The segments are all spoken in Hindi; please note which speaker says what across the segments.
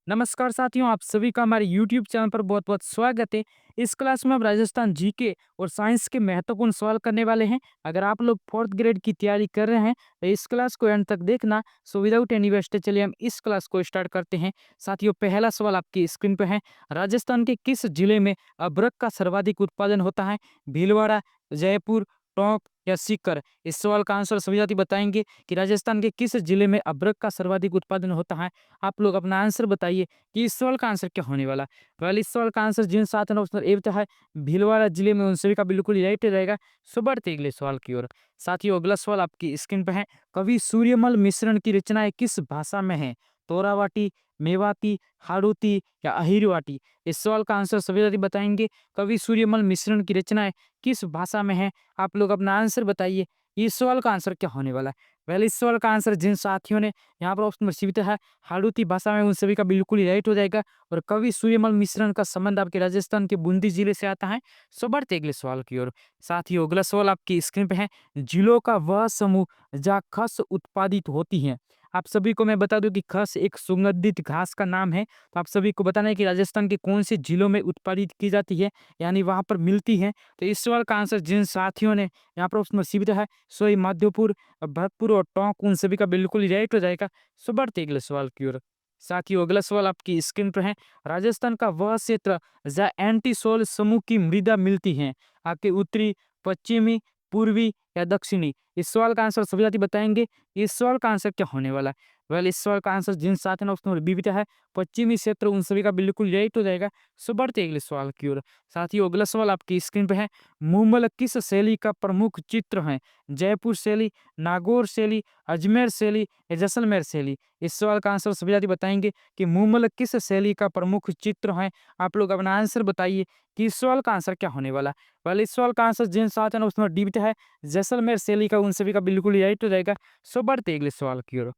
Speaker 1: नमस्कार साथियों, आप सभी का हमारे YouTube चैनल पर बहुत-बहुत स्वागत है। इस क्लास में हम राजस्थान जीके और साइंस के महत्वपूर्ण सवाल करने वाले हैं। अगर आप लोग 4th ग्रेड की तैयारी कर रहे हैं, तो इस क्लास को एंड तक देखना। सो विदाउट एनी वेस्ट चलिए हम इस क्लास को स्टार्ट करते हैं। साथियों, पहला सवाल आपकी स्क्रीन पे है। राजस्थान के किस जिले में अदरक का सर्वाधिक उत्पादन होता है? भीलवाड़ा, जयपुर, टोंक या सीकर? इस सवाल का आंसर सभी साथी बताएंगे कि राजस्थान के किस जिले में अदरक का सर्वाधिक उत्पादन होता है। आप लोग अपना आंसर बताइए कि इस सवाल का आंसर क्या होने वाला है। वेल, इस सवाल का आंसर जिन साथ है ना ऑप्शन ए है भीलवाड़ा जिले में, उन सभी का बिल्कुल राइट रहेगा। सो बढ़ते हैं अगले सवाल की ओर। साथियों, अगला सवाल आपकी स्क्रीन पे है। कवि सूर्यमल मिश्रण की रचनाएं किस भाषा में है? तोरावाटी, मेवाती, हाड़ूती या अहिरवाटी? इस सवाल का आंसर सभी साथी बताएंगे। कवि सूर्यमल मिश्रण की रचनाएं किस भाषा में है? आप लोग अपना आंसर बताइए। इस सवाल का आंसर क्या होने वाला है? वेल, इस सवाल का आंसर जिन साथियों ने यहाँ पर ऑप्शन में सीमित है हाड़ूती भाषा में, उन सभी का बिल्कुल ही राइट हो जाएगा। और कवि सूर्यमल मिश्रण का संबंध आपके राजस्थान के बूंदी जिले से आता है। सो बढ़ते अगले सवाल की ओर। साथियों, अगला सवाल आपकी स्क्रीन पे है। जिलों का वह समूह जहाँ खस उत्पादित होती है। आप सभी को मैं बता दूं कि खस एक सुगंधित घास का नाम है। तो आप सभी को बताना है कि राजस्थान के कौन से जिलों में उत्पादित की जाती है, यानी वहां पर मिलती है। तो इस सवाल का आंसर जिन साथियों ने यहाँ पर ऑप्शन में सीमित है सोई, माधोपुर, भरतपुर और टोंक, उन सभी का बिल्कुल ही राइट हो जाएगा। सो बढ़ते अगले सवाल की ओर। साथियों, अगला सवाल आपकी स्क्रीन पर है। राजस्थान का वह क्षेत्र जहाँ एंटीसोल समूह की मृदा मिलती है, आपके उत्तरी, पश्चिमी, पूर्वी या दक्षिणी? इस सवाल का आंसर सभी साथी बताएंगे। इस सवाल का आंसर क्या होने वाला है? वेल, इस सवाल का आंसर जिन साथ है ना उसमें विविध है पश्चिमी क्षेत्र, उन सभी का बिल्कुल राइट हो जाएगा। सो बढ़ते अगले सवाल की ओर। साथियों, अगला सवाल आपकी स्क्रीन पे है। मुमल किस शैली का प्रमुख चित्र है? जयपुर शैली, नागौर शैली, अजमेर शैली या जैसलमेर शैली? इस सवाल का आंसर सभी साथी बताएंगे कि मुमल किस शैली का प्रमुख चित्र है। आप लोग अपना आंसर बताइए कि इस सवाल का आंसर क्या होने वाला है। वेल, इस सवाल का आंसर जिन साथ है ना उसमें डिबिट है जैसलमेर शैली का, उन सभी का बिल्कुल राइट हो जाएगा। सो बढ़ते अगले सवाल की ओर।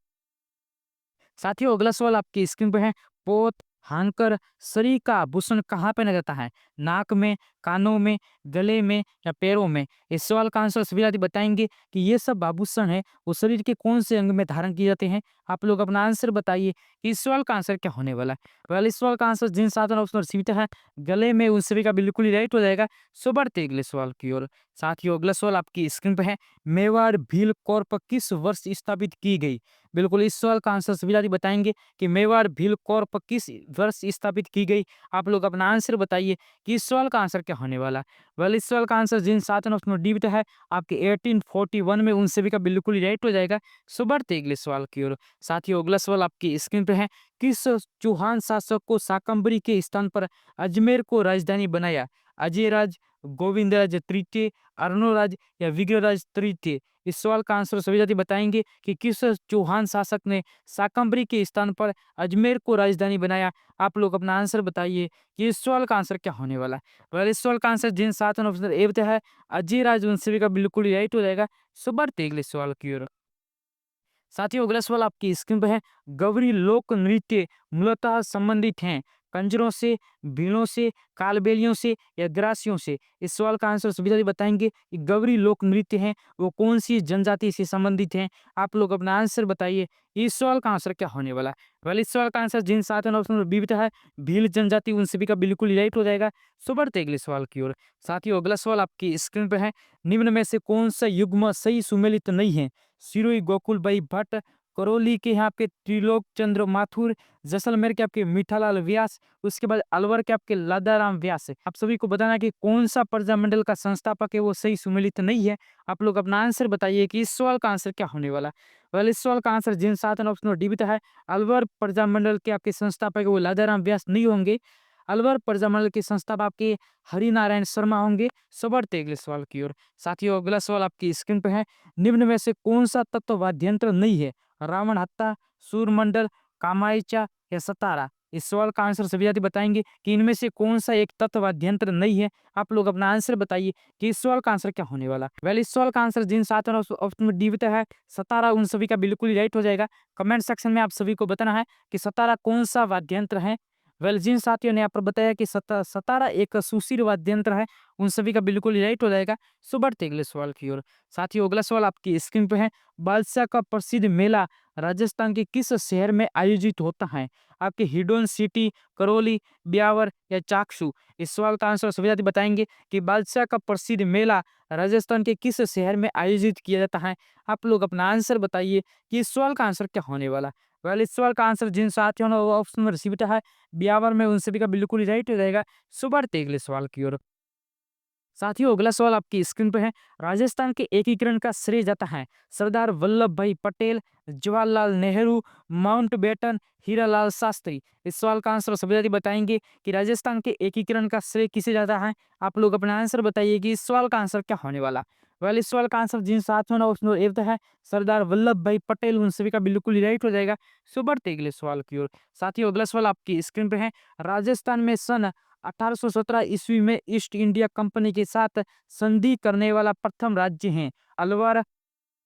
Speaker 1: साथियों, अगला सवाल आपकी स्क्रीन पे है। पोत, हानकर, सरी का आभूषण कहाँ पहना जाता है? नाक में, कानों में, गले में या पैरों में? इस सवाल का आंसर सभी साथी बताएंगे कि ये सब आभूषण है वो शरीर के कौन से अंग में धारण किए जाते हैं। आप लोग अपना आंसर बताइए कि इस सवाल का आंसर क्या होने वाला है। वेल, इस सवाल का आंसर जिन साधन ऑप्शन सीमित है गले में, उन सभी का बिल्कुल ही राइट हो जाएगा। सो बढ़ते अगले सवाल की ओर। साथियों, अगला सवाल आपकी स्क्रीन पे है। मेवाड़ भील कॉर्प किस वर्ष स्थापित की गई? बिल्कुल, इस सवाल का आंसर सभी साथी बताएंगे कि मेवाड़ भील कॉर्प किस वर्ष स्थापित की गई। आप लोग अपना आंसर बताइए कि इस सवाल का आंसर क्या होने वाला है। वेल, इस सवाल का आंसर जिन सात ऑप्शन डी है आपके 1841 में, उन सभी का बिल्कुल ही राइट हो जाएगा। सो बढ़ते अगले सवाल की ओर। साथियों, अगला सवाल आपकी स्क्रीन पे है। किस चौहान शासक को शाकंभरी के स्थान पर अजमेर को राजधानी बनाया? अजयराज, गोविंदराज तृतीय, अर्णोराज या विग्रहराज तृतीय? इस सवाल का आंसर सभी साथी बताएंगे कि किस चौहान शासक ने शाकंभरी के स्थान पर अजमेर को राजधानी बनाया। आप लोग अपना आंसर बताइए कि इस सवाल का आंसर क्या होने वाला है। वेल, इस सवाल का आंसर जिन सात ऑप्शन ए है अजयराज, उन सभी का बिल्कुल ही राइट हो जाएगा। सो बढ़ते अगले सवाल की ओर। साथियों, अगला सवाल आपकी स्क्रीन पर है। गौरी लोक नृत्य मूलतः संबंधित हैं कंजरों से, भीलों से, कालबेलियों से या ग्रासियों से? इस सवाल का आंसर सभी साथी बताएंगे कि गौरी लोक नृत्य हैं वो कौन सी जनजाति से संबंधित हैं। आप लोग अपना आंसर बताइए। इस सवाल का आंसर क्या होने वाला है। वेल, इस सवाल का आंसर जिन सात ऑप्शन बीवित है भील जनजाति, उन सभी का बिल्कुल राइट हो जाएगा। सो बढ़ते अगले सवाल की ओर। साथियों, अगला सवाल आपकी स्क्रीन पर है। निम्न में से कौन सा युग्म सही सुमेलित नहीं है? सिरोही गोकुलबाई भट्ट, करौली के यहाँ आपके त्रिलोक चंद्र माथुर, जैसलमेर के आपके मीठालाल व्यास, उसके बाद अलवर के आपके लादाराम व्यास है। आप सभी को बताना है कि कौन सा प्रजामंडल का संस्थापक है वो सही सुमेलित नहीं है। आप लोग अपना आंसर बताइए कि इस सवाल का आंसर क्या होने वाला है। वेल, इस सवाल का आंसर जिन सात ऑप्शन डिबित है अलवर प्रजामंडल के आपके संस्थापक है वो लादाराम व्यास नहीं होंगे। अलवर प्रजामंडल के संस्थापक आपके हरिनारायण शर्मा होंगे। सो बढ़ते अगले सवाल की ओर। साथियों, अगला सवाल आपकी स्क्रीन पे है। निम्न में से कौन सा तत्व वाद्यंत्र नहीं है? रावण हत्ता, सूरमंडल, कामायचा या सतारा? इस सवाल का आंसर सभी साथी बताएंगे कि इनमें से कौन सा एक तत्व वाद्यंत्र नहीं है। आप लोग अपना आंसर बताइए कि इस सवाल का आंसर क्या होने वाला। वेल, इस सवाल का आंसर जिन सात ऑप्शन में डी है सतारा, उन सभी का बिल्कुल राइट हो जाएगा। कमेंट सेक्शन में आप सभी को बताना है कि सतारा कौन सा वाद्यंत्र है। वेल जिन साथियों ने यहाँ पर बताया कि सतारा एक सुशील वाद्य यंत्र है, उन सभी का बिल्कुल ही राइट हो जाएगा। सो बढ़ते अगले सवाल की ओर। साथियों अगला सवाल आपकी स्क्रीन पे है। बादशाह का प्रसिद्ध मेला राजस्थान के किस शहर में आयोजित होता है? आपके हिडोन सिटी, करौली, ब्यावर या चाकसू? इस सवाल का आंसर सभी साथी बताएंगे कि बादशाह का प्रसिद्ध मेला राजस्थान के किस शहर में आयोजित किया जाता है? आप लोग अपना आंसर बताइए कि इस सवाल का आंसर क्या होने वाला है। वेल इस सवाल का आंसर जिन साथियों ने वो ऑप्शन में रिसीव है ब्यावर में, उन सभी का बिल्कुल ही राइट हो जाएगा। सो बढ़ते अगले सवाल की ओर। साथियों अगला सवाल आपकी स्क्रीन पे है। राजस्थान के एकीकरण का श्रेय जाता है सरदार वल्लभ भाई पटेल, जवाहरलाल नेहरू, माउंटबेटन, हीरालाल शास्त्री? इस सवाल का आंसर सभी साथी बताएंगे कि राजस्थान के एकीकरण का श्रेय किसे जाता है। आप लोग अपना आंसर बताइए कि इस सवाल का आंसर क्या होने वाला। वेल इस सवाल का आंसर जिन साथियों ने ऑप्शन ए है सरदार वल्लभ भाई पटेल, उन सभी का बिल्कुल ही राइट हो जाएगा। सो बढ़ते अगले सवाल की ओर। साथियों अगला सवाल आपकी स्क्रीन पे है। राजस्थान में सन 1817 ईस्वी में ईस्ट इंडिया कंपनी के साथ संधि करने वाला प्रथम राज्य है अलवर,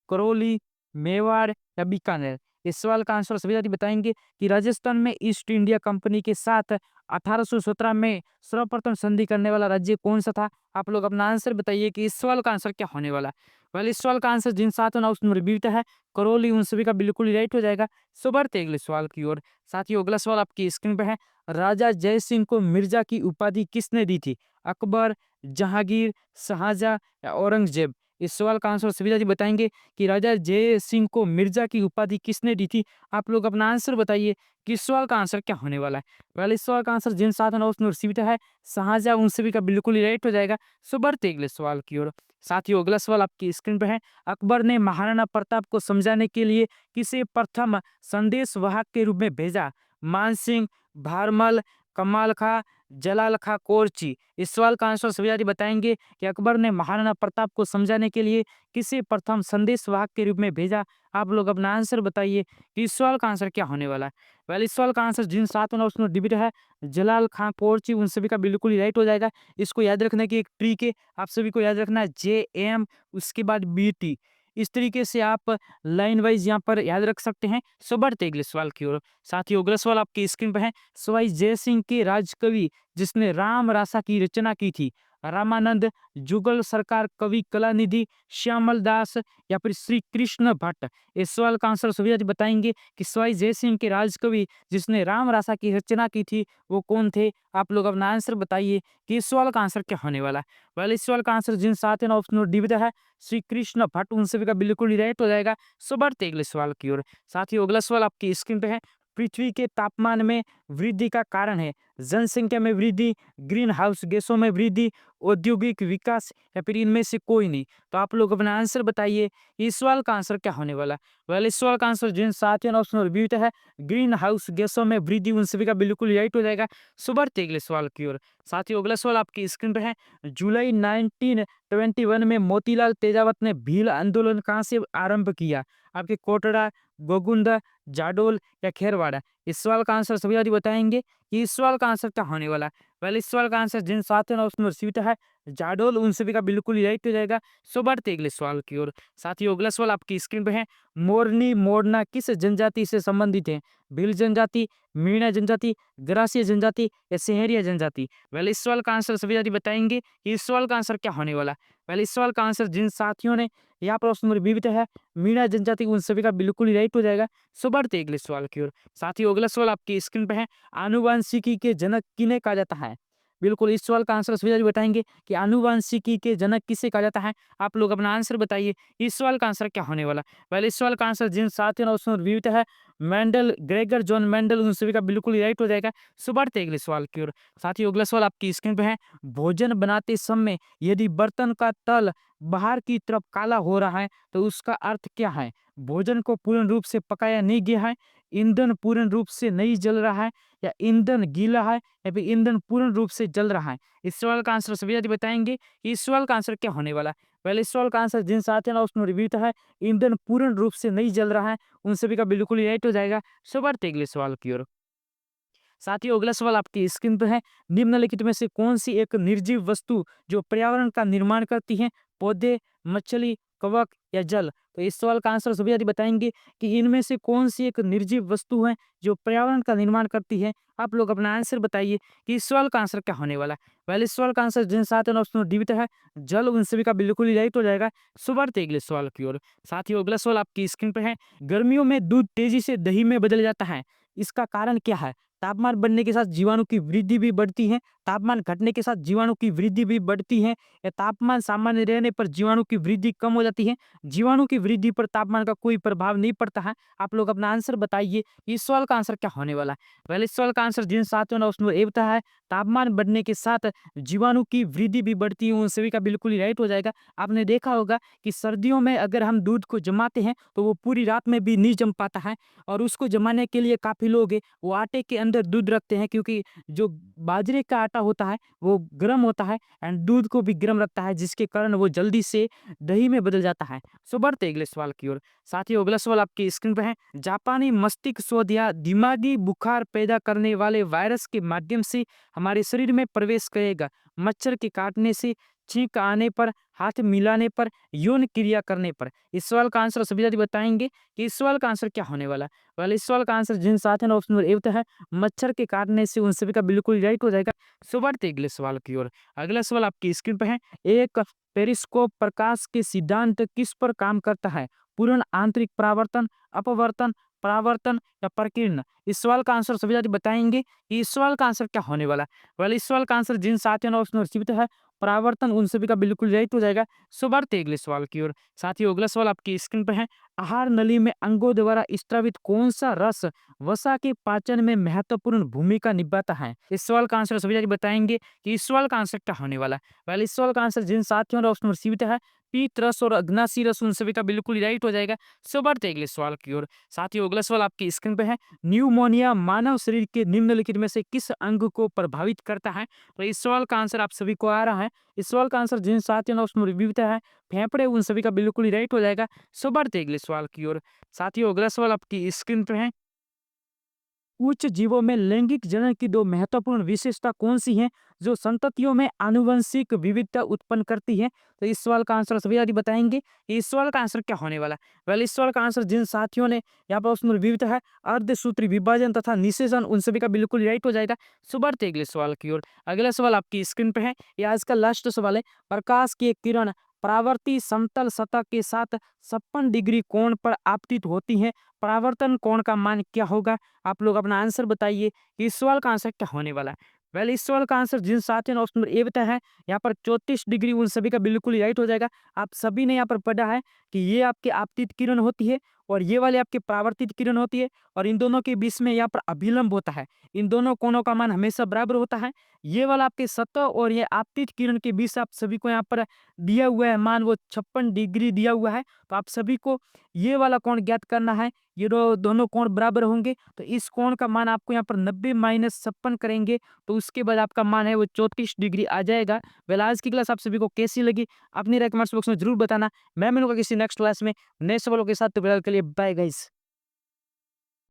Speaker 1: करौली, मेवाड़ या बीकानेर? इस सवाल का आंसर सभी साथी बताएंगे कि राजस्थान में ईस्ट इंडिया कंपनी के साथ 1817 में सर्वप्रथम संधि करने वाला राज्य कौन सा था? आप लोग अपना आंसर बताइए कि इस सवाल का आंसर क्या होने वाला। वेल इस सवाल का आंसर जिन सातों ना उसमें रिपीट है करौली, उन सभी का बिल्कुल ही राइट हो जाएगा। सो बढ़ते अगले सवाल की ओर। साथियों अगला सवाल आपकी स्क्रीन पे है। राजा जय सिंह को मिर्जा की उपाधि किसने दी थी? अकबर, जहांगीर, शाहजहां या औरंगजेब? इस सवाल का आंसर सभी साथी बताएंगे कि राजा जय सिंह को मिर्जा की उपाधि किसने दी थी। आप लोग अपना आंसर बताइए कि इस सवाल का आंसर क्या होने वाला है। पहले इस सवाल का आंसर जिन सात है उसने रिसीव है शाहजहां, उन सभी का बिल्कुल ही राइट हो जाएगा। सो बढ़ते अगले सवाल की ओर। साथियों अगला सवाल आपकी स्क्रीन पे है। अकबर ने महाराणा प्रताप को समझाने के लिए किसे प्रथम संदेश वाहक के रूप में भेजा? मानसिंह, भारमल, कमाल खा, जलाल खा, कोरची? इस सवाल का आंसर सभी साथी बताएंगे कि अकबर ने महाराणा प्रताप को समझाने के लिए किसे प्रथम संदेश वाहक के रूप में भेजा। आप लोग अपना आंसर बताइए कि इस सवाल का आंसर क्या होने वाला है। पहले इस सवाल का आंसर जिन सातों ने उसमें डिबेट है जलाल खां कोरची, उन सभी का बिल्कुल ही राइट हो जाएगा। इसको याद रखने की एक ट्रिक है, आप सभी को याद रखना है JM उसके बाद BT। इस तरीके से आप लाइन वाइज यहाँ पर याद रख सकते हैं। सो बढ़ते अगले सवाल की ओर। साथियों अगला सवाल आपकी स्क्रीन पर है। सवाई जय सिंह के राजकवि जिसने राम रासा की रचना की थी? रामानंद, जुगल सरकार, कवि कलानिधि, श्यामल दास या फिर श्री कृष्ण भट्ट? इस सवाल का आंसर सभी साथी बताएंगे कि सवाई जय सिंह के राजकवि जिसने राम रासा की रचना की थी वो कौन थे? आप लोग अपना आंसर बताइए कि इस सवाल का आंसर क्या होने वाला है। पहले इस सवाल का आंसर जिन साथ है ऑप्शन डी है श्री कृष्ण भट्ट, उन सभी का बिल्कुल ही राइट हो जाएगा। सो बढ़ते अगले सवाल की ओर। साथियों अगला सवाल आपकी स्क्रीन पे है। पृथ्वी के तापमान में वृद्धि का कारण है जनसंख्या में वृद्धि, ग्रीन हाउस गैसों में वृद्धि, औद्योगिक विकास या फिर इनमें से कोई नहीं? तो आप लोग अपना आंसर बताइए इस सवाल का आंसर क्या होने वाला है। वेल इस सवाल का आंसर जिन साथियों ने ऑप्शन रिव्यू है ग्रीन हाउस गैसों में वृद्धि, उन सभी का बिल्कुल राइट हो जाएगा। सो बढ़ते अगले सवाल की ओर। साथियों अगला सवाल आपकी स्क्रीन पे है। जुलाई 1921 में मोतीलाल तेजावत ने भील आंदोलन कहाँ से आरंभ किया? आपके कोटड़ा, गोगुंदा, जाडोल या खेरवाड़ा? इस सवाल का आंसर सभी साथी बताएंगे कि इस सवाल का आंसर क्या होने वाला है। पहले इस सवाल का आंसर जिन साथियों ने उसमें सीट है जाडोल, उन सभी का बिल्कुल ही राइट हो जाएगा। सो बढ़ते अगले सवाल की ओर। साथियों अगला सवाल आपकी स्क्रीन पे है। मोरनी मोरना किस जनजाति से संबंधित है? भील जनजाति, मीणा जनजाति, ग्रासीय जनजाति या सेहरिया जनजाति? पहले इस सवाल का आंसर सभी साथी बताएंगे कि इस सवाल का आंसर क्या होने वाला है। पहले इस सवाल का आंसर जिन साथियों ने यहाँ पर ऑप्शन विविध है मीणा जनजाति, उन सभी का बिल्कुल ही राइट हो जाएगा। सो बढ़ते अगले सवाल की ओर। साथियों अगला सवाल आपकी स्क्रीन पे है। आनुवांशिकी के जनक किन्हें कहा जाता है? बिल्कुल इस सवाल का आंसर सभी साथी बताएंगे कि आनुवांशिकी के जनक किसे कहा जाता है। आप लोग अपना आंसर बताइए इस सवाल का आंसर क्या होने वाला। पहले इस सवाल का आंसर जिन साथियों ने ऑप्शन विविध है मेंडल, ग्रेगर जॉन मेंडल, उन सभी का बिल्कुल ही राइट हो जाएगा। सो बढ़ते अगले सवाल की ओर। साथियों अगला सवाल आपकी स्क्रीन पे है। भोजन बनाते समय यदि बर्तन का तल बाहर की तरफ काला हो रहा है तो उसका अर्थ क्या है? भोजन को पूर्ण रूप से पकाया नहीं गया है, ईंधन पूर्ण रूप से नहीं जल रहा है या ईंधन गीला है या फिर ईंधन पूर्ण रूप से जल रहा है? इस सवाल का आंसर सभी साथी बताएंगे कि इस सवाल का आंसर क्या होने वाला है। पहले इस सवाल का आंसर जिन साथियों ने उसमें रिव्यू है ईंधन पूर्ण रूप से नहीं जल रहा है, उन सभी का बिल्कुल ही राइट हो जाएगा। सो बढ़ते अगले सवाल की ओर। साथियों अगला सवाल आपकी स्क्रीन पर है। निम्नलिखित में से कौन सी एक निर्जीव वस्तु जो पर्यावरण का निर्माण करती है? पौधे, मछली, कवक या जल? तो इस सवाल का आंसर सभी साथी बताएँगे कि इनमें से कौन-सी एक निर्जीव वस्तु है जो पर्यावरण का निर्माण करती है? आप लोग अपना आंसर बताइए कि इस सवाल का आंसर क्या होने वाला है? पहले इस सवाल का आंसर जिन साथियों ने ऑप्शन डी है जल, उन सभी का बिल्कुल ही राइट हो जाएगा। सो बढ़ते हैं अगले सवाल की ओर। साथियों अगला सवाल आपकी स्क्रीन पे है। गर्मियों में दूध तेजी से दही में बदल जाता है, इसका कारण क्या है? तापमान बढ़ने के साथ जीवाणु की वृद्धि भी बढ़ती है, तापमान घटने के साथ जीवाणु की वृद्धि भी बढ़ती है, या तापमान सामान्य रहने पर जीवाणु की वृद्धि कम हो जाती है? जीवाणु की वृद्धि पर तापमान का कोई प्रभाव नहीं पड़ता है। आप लोग अपना आंसर बताइए, इस सवाल का आंसर क्या होने वाला है? पहले इस सवाल का आंसर जिन साथियों ने ऑप्शन ए बताया है, तापमान बढ़ने के साथ जीवाणु की वृद्धि भी बढ़ती है, उन सभी का बिल्कुल ही राइट हो जाएगा। आपने देखा होगा कि सर्दियों में अगर हम दूध को जमाते हैं तो वो पूरी रात में भी नहीं जम पाता है, और उसको जमाने के लिए काफ़ी लोग वो आटे के अंदर दूध रखते हैं, क्योंकि जो बाजरे का आटा होता है वो गर्म होता है एंड दूध को भी गर्म रखता है, जिसके कारण वो जल्दी से दही में बदल जाता है। सो बढ़ते हैं अगले सवाल की ओर। साथियों अगला सवाल आपकी स्क्रीन पे है। जापानी मस्तिष्क शोध या दिमागी बुखार पैदा करने वाले वायरस के माध्यम से हमारे शरीर में प्रवेश करेगा? मच्छर के काटने से, छींक आने पर, हाथ मिलाने पर, यौन क्रिया करने पर? इस सवाल का आंसर सभी साथी बताएंगे कि इस सवाल का आंसर क्या होने वाला है? वाले इस सवाल का आंसर जिन साथियों ने ऑप्शन नंबर ए होता है मच्छर के काटने से, उन सभी का बिल्कुल राइट हो जाएगा। सो बढ़ते हैं अगले सवाल की ओर। अगला सवाल आपकी स्क्रीन पे है। एक पेरिस्कोप प्रकाश के सिद्धांत किस पर काम करता है? पूर्ण आंतरिक परावर्तन, अपवर्तन, परावर्तन या प्रकीर्णन? इस सवाल का आंसर सभी साथी बताएंगे कि इस सवाल का आंसर क्या होने वाला है? वाले इस सवाल का आंसर जिन साथियों ने ऑप्शन रिसीव है परावर्तन, उन सभी का बिल्कुल राइट हो जाएगा। सो बढ़ते हैं अगले सवाल की ओर। साथियों अगला सवाल आपकी स्क्रीन पर है। आहार नली में अंगों द्वारा स्त्रावित कौन सा रस वसा के पाचन में महत्वपूर्ण भूमिका निभाता है? इस सवाल का आंसर सभी साथी बताएंगे कि इस सवाल का आंसर क्या होने वाला है? पहले इस सवाल का आंसर जिन साथियों ने ऑप्शन रिसीव है पीत रस और अग्नासी रस, उन सभी का बिल्कुल राइट हो जाएगा। सो बढ़ते हैं अगले सवाल की ओर। साथियों अगला सवाल आपकी स्क्रीन पे है। न्यूमोनिया मानव शरीर के निम्नलिखित में से किस अंग को प्रभावित करता है? तो इस सवाल का आंसर आप सभी को आ रहा है। इस सवाल का आंसर जिन साथियों ने ऑप्शन रिव्यू है फेफड़े, उन सभी का बिल्कुल ही राइट हो जाएगा। सो बढ़ते हैं अगले सवाल की ओर। साथियों अगला सवाल आपकी स्क्रीन पे है। उच्च जीवों में लैंगिक जनन की दो महत्वपूर्ण विशेषता कौन सी हैं जो संततियों में आनुवंशिक विविधता उत्पन्न करती है? तो इस सवाल का आंसर सभी साथी बताएंगे कि इस सवाल का आंसर क्या होने वाला है? वेल इस सवाल का आंसर जिन साथियों ने यहाँ पर ऑप्शन विविधता है अर्धसूत्री विभाजन तथा निषेचन, उन सभी का बिल्कुल राइट हो जाएगा। सो बढ़ते हैं अगले सवाल की ओर। अगला सवाल आपकी स्क्रीन पे है, ये आज का लास्ट सवाल है। प्रकाश की एक किरण परावर्ती समतल सतह के साथ 56 डिग्री कोण पर आपतित होती है, परावर्तन कोण का मान क्या होगा? आप लोग अपना आंसर बताइए कि इस सवाल का आंसर क्या होने वाला है? वेल इस सवाल का आंसर जिन साथियों ने ऑप्शन नंबर ए बताया है यहाँ पर 34 डिग्री, उन सभी का बिल्कुल ही राइट हो जाएगा। आप सभी ने यहाँ पर पढ़ा है कि ये आपकी आपतित किरण होती है और ये वाले आपके परावर्तित किरण होती है, और इन दोनों के बीच में यहाँ पर अभिलंब होता है। इन दोनों कोणों का मान हमेशा बराबर होता है। ये वाला आपके सतह और ये आपतित किरण के बीच आप सभी को यहाँ पर दिया हुआ है मान, वो 56 डिग्री दिया हुआ है। तो आप सभी को ये वाला कोण ज्ञात करना है। ये दोनों कोण बराबर होंगे तो इस कोण का मान आपको यहाँ पर 90 माइनस 56 करेंगे तो उसके बाद आपका मान है वो 34 डिग्री आ जाएगा। वेल आज की क्लास आप सभी को कैसी लगी अपनी कमेंट्स बॉक्स में जरूर बताना। मैं मिलूंगा किसी नेक्स्ट क्लास में नए सवालों के साथ। तो फिलहाल के लिए बाय गाइस।